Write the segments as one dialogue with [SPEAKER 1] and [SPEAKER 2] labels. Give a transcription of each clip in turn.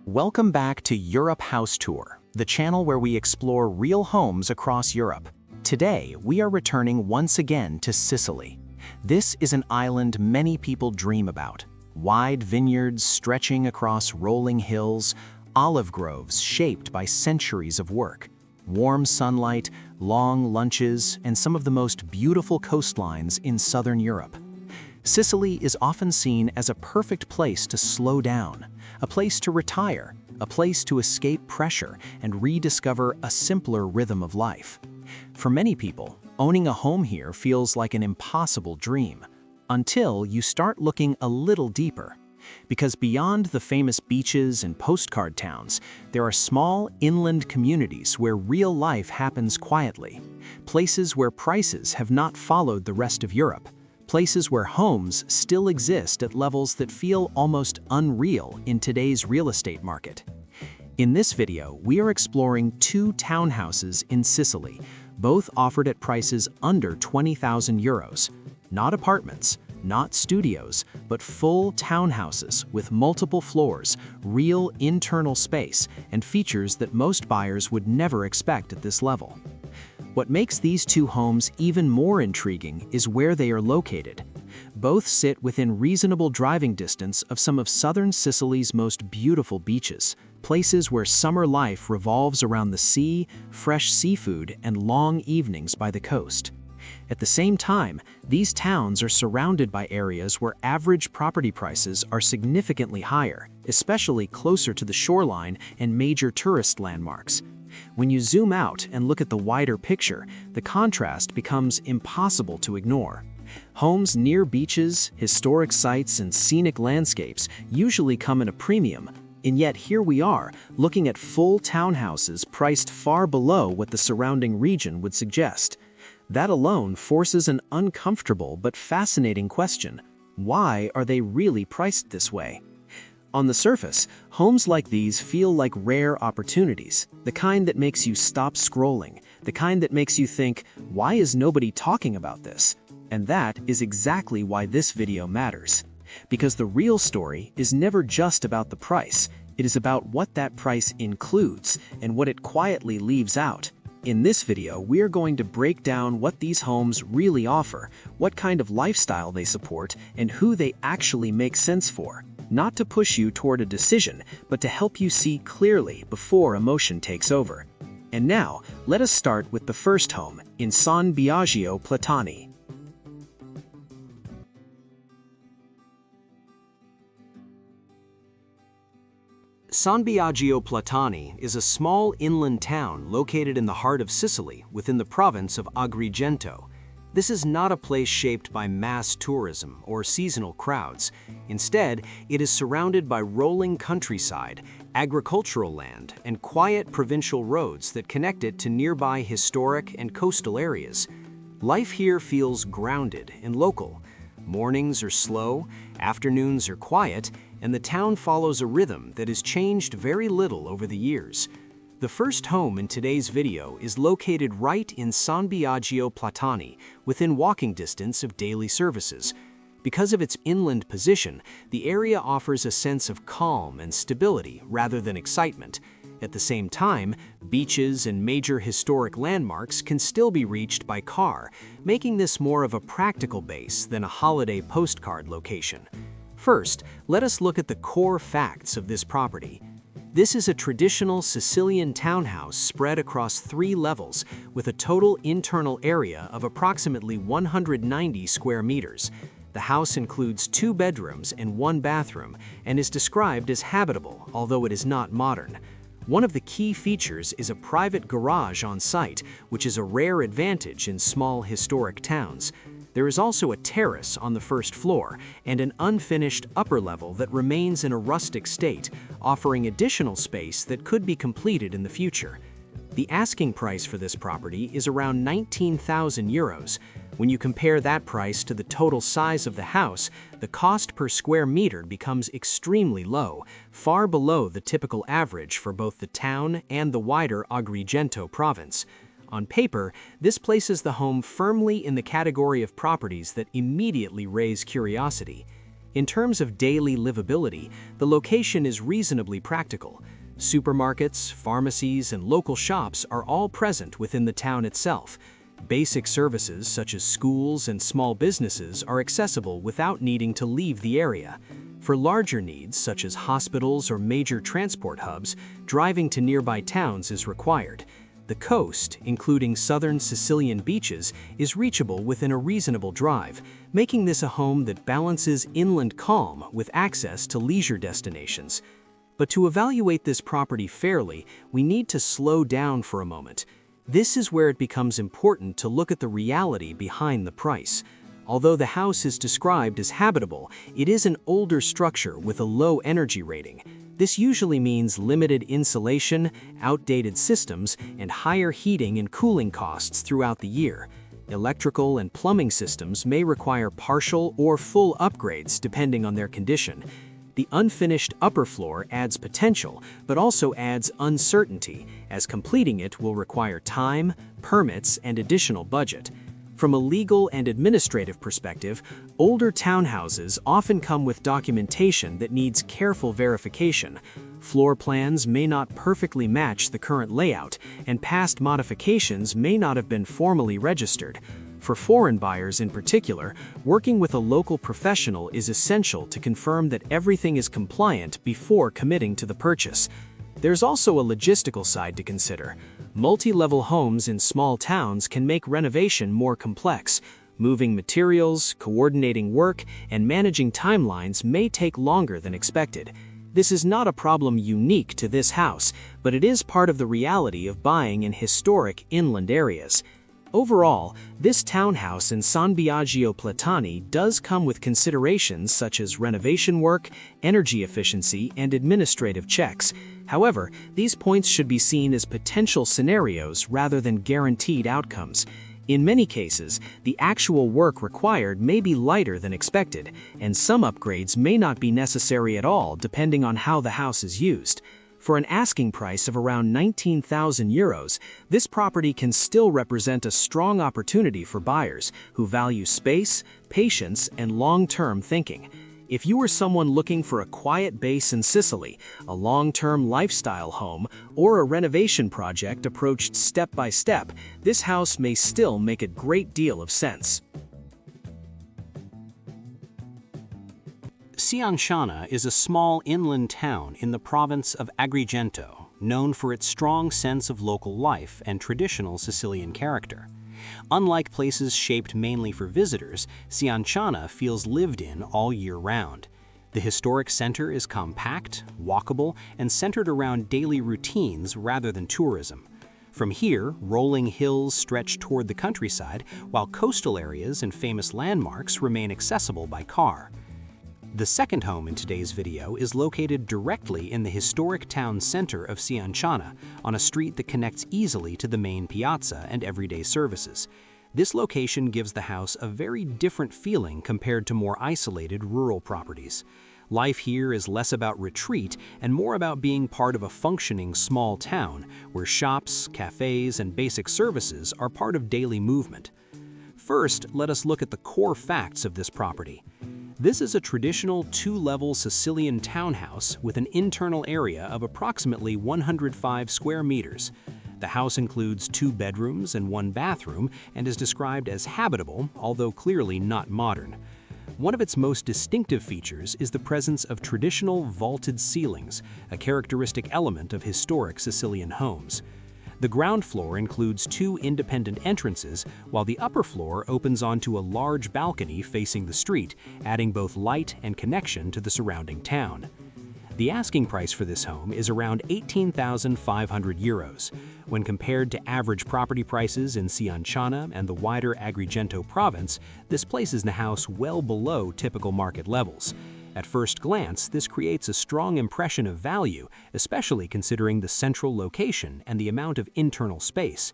[SPEAKER 1] Welcome back to Europe House Tour, the channel where we explore real homes across Europe. Today, we are returning once again to Sicily. This is an island many people dream about. Wide vineyards stretching across rolling hills, olive groves shaped by centuries of work, warm sunlight, long lunches, and some of the most beautiful coastlines in southern Europe. Sicily is often seen as a perfect place to slow down, a place to retire, a place to escape pressure and rediscover a simpler rhythm of life. For many people, owning a home here feels like an impossible dream, until you start looking a little deeper. Because beyond the famous beaches and postcard towns, there are small inland communities where real life happens quietly, places where prices have not followed the rest of Europe, places where homes still exist at levels that feel almost unreal in today's real estate market. In this video, we are exploring two townhouses in Sicily, both offered at prices under 20,000 euros. Not apartments, not studios, but full townhouses with multiple floors, real internal space, and features that most buyers would never expect at this level. What makes these two homes even more intriguing is where they are located. Both sit within reasonable driving distance of some of southern Sicily's most beautiful beaches, places where summer life revolves around the sea, fresh seafood, and long evenings by the coast. At the same time, these towns are surrounded by areas where average property prices are significantly higher, especially closer to the shoreline and major tourist landmarks. When you zoom out and look at the wider picture, the contrast becomes impossible to ignore. Homes near beaches, historic sites, and scenic landscapes usually come at a premium, and yet here we are, looking at full townhouses priced far below what the surrounding region would suggest. That alone forces an uncomfortable but fascinating question: why are they really priced this way? On the surface, homes like these feel like rare opportunities, the kind that makes you stop scrolling, the kind that makes you think, why is nobody talking about this? And that is exactly why this video matters. Because the real story is never just about the price, it is about what that price includes and what it quietly leaves out. In this video, we are going to break down what these homes really offer, what kind of lifestyle they support, and who they actually make sense for. Not to push you toward a decision, but to help you see clearly before emotion takes over. And now, let us start with the first home in San Biagio Platani. San Biagio Platani is a small inland town located in the heart of Sicily within the province of Agrigento. This is not a place shaped by mass tourism or seasonal crowds. Instead, it is surrounded by rolling countryside, agricultural land, and quiet provincial roads that connect it to nearby historic and coastal areas. Life here feels grounded and local. Mornings are slow, afternoons are quiet, and the town follows a rhythm that has changed very little over the years. The first home in today's video is located right in San Biagio Platani, within walking distance of daily services. Because of its inland position, the area offers a sense of calm and stability rather than excitement. At the same time, beaches and major historic landmarks can still be reached by car, making this more of a practical base than a holiday postcard location. First, let us look at the core facts of this property. This is a traditional Sicilian townhouse spread across 3 levels with a total internal area of approximately 190 square meters. The house includes 2 bedrooms and 1 bathroom and is described as habitable, although it is not modern. One of the key features is a private garage on site, which is a rare advantage in small historic towns. There is also a terrace on the first floor and an unfinished upper level that remains in a rustic state, offering additional space that could be completed in the future. The asking price for this property is around 19,000 euros. When you compare that price to the total size of the house, the cost per square meter becomes extremely low, far below the typical average for both the town and the wider Agrigento province. On paper, this places the home firmly in the category of properties that immediately raise curiosity. In terms of daily livability, the location is reasonably practical. Supermarkets, pharmacies, and local shops are all present within the town itself. Basic services such as schools and small businesses are accessible without needing to leave the area. For larger needs, such as hospitals or major transport hubs, driving to nearby towns is required. The coast, including southern Sicilian beaches, is reachable within a reasonable drive, making this a home that balances inland calm with access to leisure destinations. But to evaluate this property fairly, we need to slow down for a moment. This is where it becomes important to look at the reality behind the price. Although the house is described as habitable, it is an older structure with a low energy rating. This usually means limited insulation, outdated systems, and higher heating and cooling costs throughout the year. Electrical and plumbing systems may require partial or full upgrades depending on their condition. The unfinished upper floor adds potential, but also adds uncertainty, as completing it will require time, permits, and additional budget. From a legal and administrative perspective, older townhouses often come with documentation that needs careful verification. Floor plans may not perfectly match the current layout, and past modifications may not have been formally registered. For foreign buyers in particular, working with a local professional is essential to confirm that everything is compliant before committing to the purchase. There's also a logistical side to consider. Multi-level homes in small towns can make renovation more complex. Moving materials, coordinating work, and managing timelines may take longer than expected. This is not a problem unique to this house, but it is part of the reality of buying in historic inland areas. Overall, this townhouse in San Biagio Platani does come with considerations such as renovation work, energy efficiency, and administrative checks. However, these points should be seen as potential scenarios rather than guaranteed outcomes. In many cases, the actual work required may be lighter than expected, and some upgrades may not be necessary at all depending on how the house is used. For an asking price of around €19,000, this property can still represent a strong opportunity for buyers who value space, patience, and long-term thinking. If you are someone looking for a quiet base in Sicily, a long-term lifestyle home, or a renovation project approached step by step, this house may still make a great deal of sense. Cianciana is a small inland town in the province of Agrigento, known for its strong sense of local life and traditional Sicilian character. Unlike places shaped mainly for visitors, Cianciana feels lived in all year round. The historic center is compact, walkable, and centered around daily routines rather than tourism. From here, rolling hills stretch toward the countryside, while coastal areas and famous landmarks remain accessible by car. The second home in today's video is located directly in the historic town center of Cianciana, on a street that connects easily to the main piazza and everyday services. This location gives the house a very different feeling compared to more isolated rural properties. Life here is less about retreat and more about being part of a functioning small town, where shops, cafes, and basic services are part of daily movement. First, let us look at the core facts of this property. This is a traditional two-level Sicilian townhouse with an internal area of approximately 105 square meters. The house includes 2 bedrooms and 1 bathroom and is described as habitable, although clearly not modern. One of its most distinctive features is the presence of traditional vaulted ceilings, a characteristic element of historic Sicilian homes. The ground floor includes 2 independent entrances, while the upper floor opens onto a large balcony facing the street, adding both light and connection to the surrounding town. The asking price for this home is around €18,500. When compared to average property prices in Cianciana and the wider Agrigento province, this places the house well below typical market levels. At first glance, this creates a strong impression of value, especially considering the central location and the amount of internal space.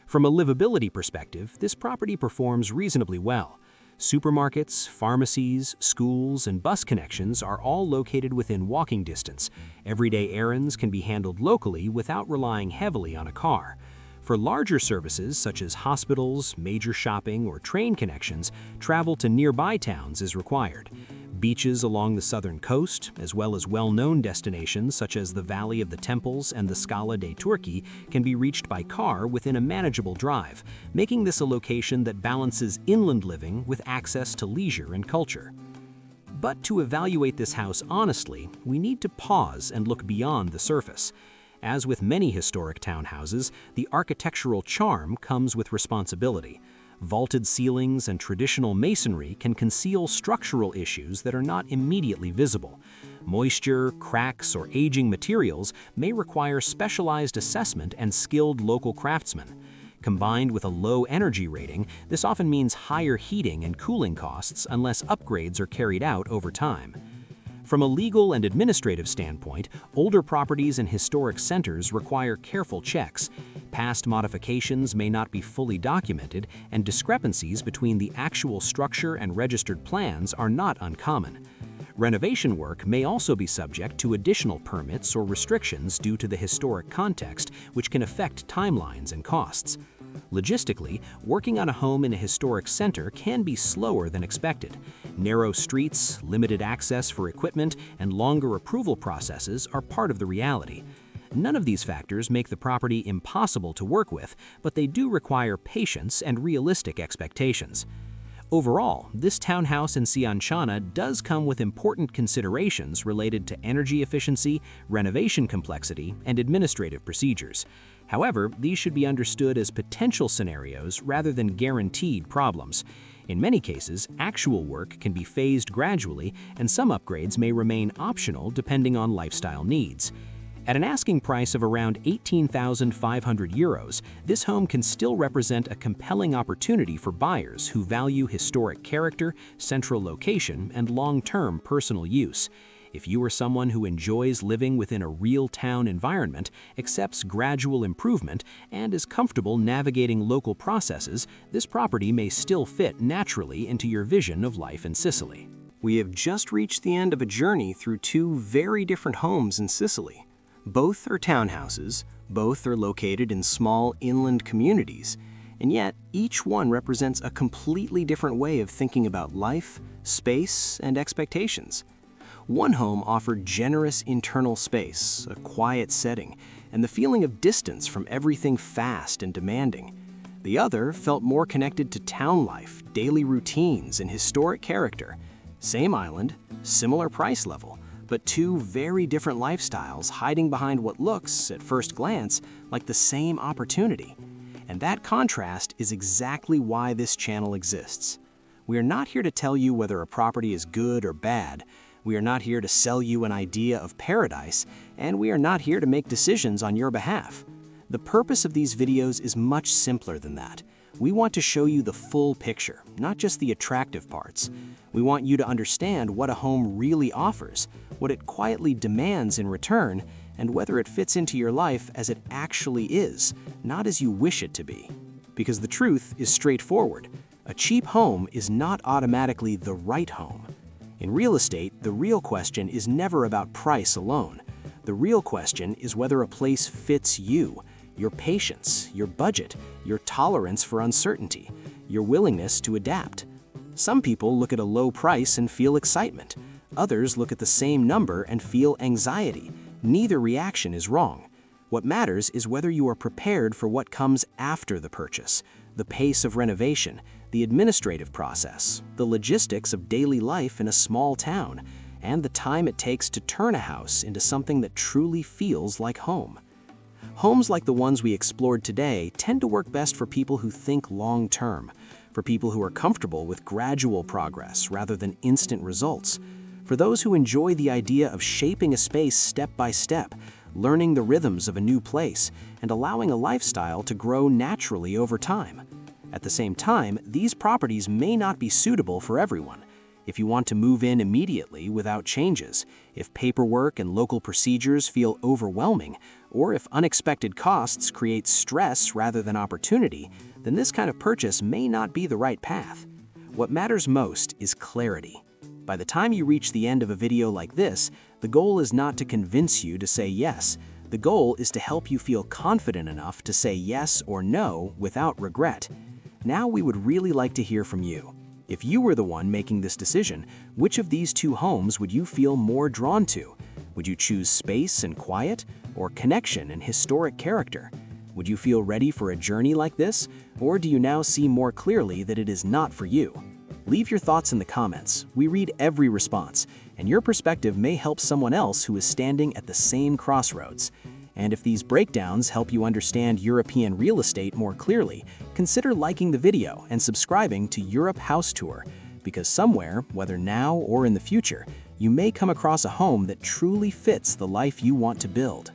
[SPEAKER 1] From a livability perspective, this property performs reasonably well. Supermarkets, pharmacies, schools, and bus connections are all located within walking distance. Everyday errands can be handled locally without relying heavily on a car. For larger services such as hospitals, major shopping, or train connections, travel to nearby towns is required.
[SPEAKER 2] Beaches along the southern coast, as well as well-known destinations such as the Valley of the Temples and the Scala dei Turchi, can be reached by car within a manageable drive, making this a location that balances inland living with access to leisure and culture. But to evaluate this house honestly, we need to pause and look beyond the surface. As with many historic townhouses, the architectural charm comes with responsibility. Vaulted ceilings and traditional masonry can conceal structural issues that are not immediately visible. Moisture, cracks, or aging materials may require specialized assessment and skilled local craftsmen. Combined with a low energy rating, this often means higher heating and cooling costs unless upgrades are carried out over time. From a legal and administrative standpoint, older properties in historic centers require careful checks. Past modifications may not be fully documented, and discrepancies between the actual structure and registered plans are not uncommon. Renovation work may also be subject to additional permits or restrictions due to the historic context, which can affect timelines and costs. Logistically, working on a home in a historic center can be slower than expected. Narrow streets, limited access for equipment, and longer approval processes are part of the reality. None of these factors make the property impossible to work with, but they do require patience and realistic expectations. Overall, this townhouse in Cianciana does come with important considerations related to energy efficiency, renovation complexity, and administrative procedures. However, these should be understood as potential scenarios rather than guaranteed problems. In many cases, actual work can be phased gradually, and some upgrades may remain optional depending on lifestyle needs. At an asking price of around €18,500, this home can still represent a compelling opportunity for buyers who value historic character, central location, and long-term personal use. If you are someone who enjoys living within a real town environment, accepts gradual improvement, and is comfortable navigating local processes, this property may still fit naturally into your vision of life in Sicily.
[SPEAKER 1] We have just reached the end of a journey through two very different homes in Sicily. Both are townhouses, both are located in small inland communities, and yet each one represents a completely different way of thinking about life, space, and expectations. One home offered generous internal space, a quiet setting, and the feeling of distance from everything fast and demanding. The other felt more connected to town life, daily routines, and historic character. Same island, similar price level, but two very different lifestyles hiding behind what looks, at first glance, like the same opportunity. And that contrast is exactly why this channel exists. We are not here to tell you whether a property is good or bad. We are not here to sell you an idea of paradise, and we are not here to make decisions on your behalf. The purpose of these videos is much simpler than that. We want to show you the full picture, not just the attractive parts. We want you to understand what a home really offers, what it quietly demands in return, and whether it fits into your life as it actually is, not as you wish it to be. Because the truth is straightforward. A cheap home is not automatically the right home. In real estate, the real question is never about price alone. The real question is whether a place fits you, your patience, your budget, your tolerance for uncertainty, your willingness to adapt. Some people look at a low price and feel excitement. Others look at the same number and feel anxiety. Neither reaction is wrong. What matters is whether you are prepared for what comes after the purchase, the pace of renovation, the administrative process, the logistics of daily life in a small town, and the time it takes to turn a house into something that truly feels like home. Homes like the ones we explored today tend to work best for people who think long-term, for people who are comfortable with gradual progress rather than instant results, for those who enjoy the idea of shaping a space step by step, learning the rhythms of a new place, and allowing a lifestyle to grow naturally over time. At the same time, these properties may not be suitable for everyone. If you want to move in immediately without changes, if paperwork and local procedures feel overwhelming, or if unexpected costs create stress rather than opportunity, then this kind of purchase may not be the right path. What matters most is clarity. By the time you reach the end of a video like this, the goal is not to convince you to say yes. The goal is to help you feel confident enough to say yes or no without regret. Now we would really like to hear from you.
[SPEAKER 2] If you were the one making this decision, which of these two homes would you feel more drawn to? Would you choose space and quiet, or connection and historic character? Would you feel ready for a journey like this, or do you now see more clearly that it is not for you? Leave your thoughts in the comments. We read every response, and your perspective may help someone else who is standing at the same crossroads. And if these breakdowns help you understand European real estate more clearly, consider liking the video and subscribing to Europe House Tour, because somewhere, whether now or in the future, you may come across a home that truly fits the life you want to build.